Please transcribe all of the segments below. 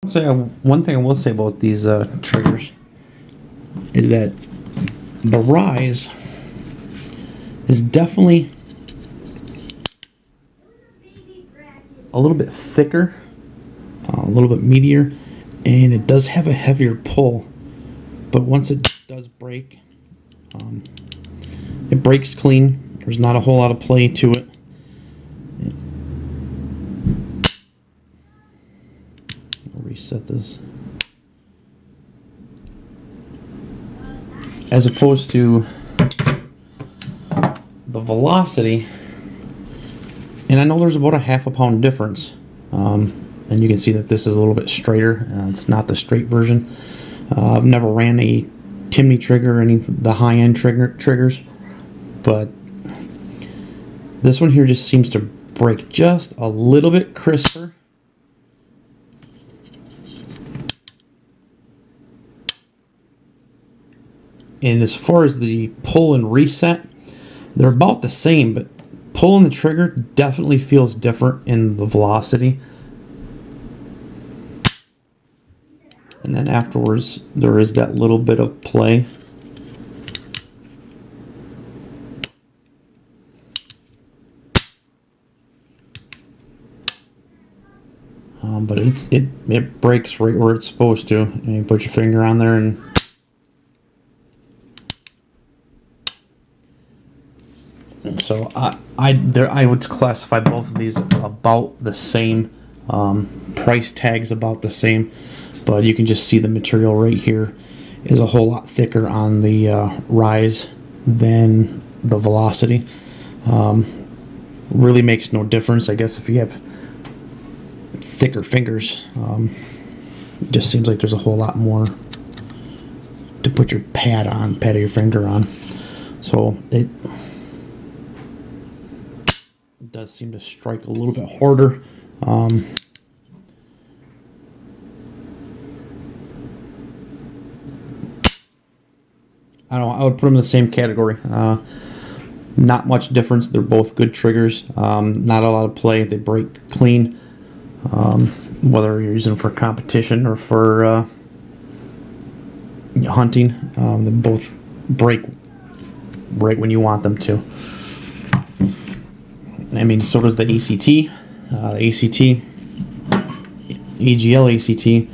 So one thing I will say about these triggers is that the rise is definitely a little bit thicker, a little bit meatier, and it does have a heavier pull. But once it does break, it breaks clean. There's not a whole lot of play to it. I'll reset this. As opposed to the Velocity, and I know there's about a ½ pound difference, and you can see that this is a little bit straighter. It's not the straight version. I've never ran a Timney trigger or any of the high-end triggers, but this one here just seems to break just a little bit crisper. And as far as the pull and reset, they're about the same, but pulling the trigger definitely feels different in the Velocity. And then afterwards, there is that little bit of play. But it breaks right where it's supposed to. And you put your finger on there and so I would classify both of these about the same. Price tags about the same, but you can just see the material right here is a whole lot thicker on the Rise than the Velocity. Really makes no difference, I guess, if you have thicker fingers. It just seems like there's a whole lot more to put your pad of your finger on. So it does seem to strike a little bit harder. I don't know, I would put them in the same category. Not much difference. They're both good triggers. Not a lot of play. They break clean. Whether you're using them for competition or for hunting, they both break right when you want them to. I mean, so does the ACT. The ACT, AGL ACT.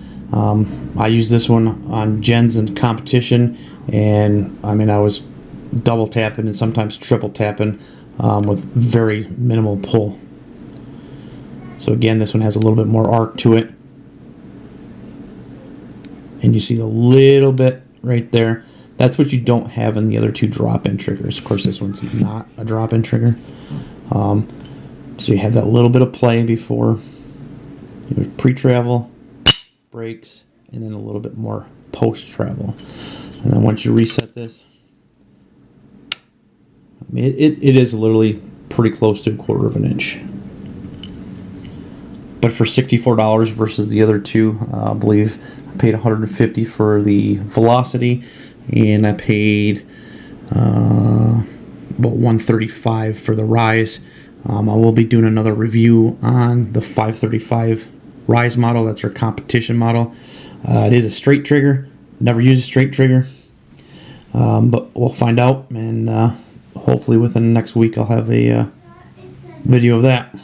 I use this one on gens and competition, and I mean, I was double tapping and sometimes triple tapping with very minimal pull. So again, this one has a little bit more arc to it, and you see a little bit right there. That's what you don't have in the other two drop-in triggers. Of course, this one's not a drop-in trigger. So you have that little bit of play before your pre-travel, breaks, and then a little bit more post-travel. And then once you reset this, I mean, it is literally pretty close to 1/4 inch. But for $64 versus the other two, I believe I paid $150 for the Velocity, and I paid about $135 for the Rise. I will be doing another review on the 535 Rise model. That's our competition model. It is a straight trigger. Never used a straight trigger, but we'll find out, and hopefully within the next week I'll have a video of that.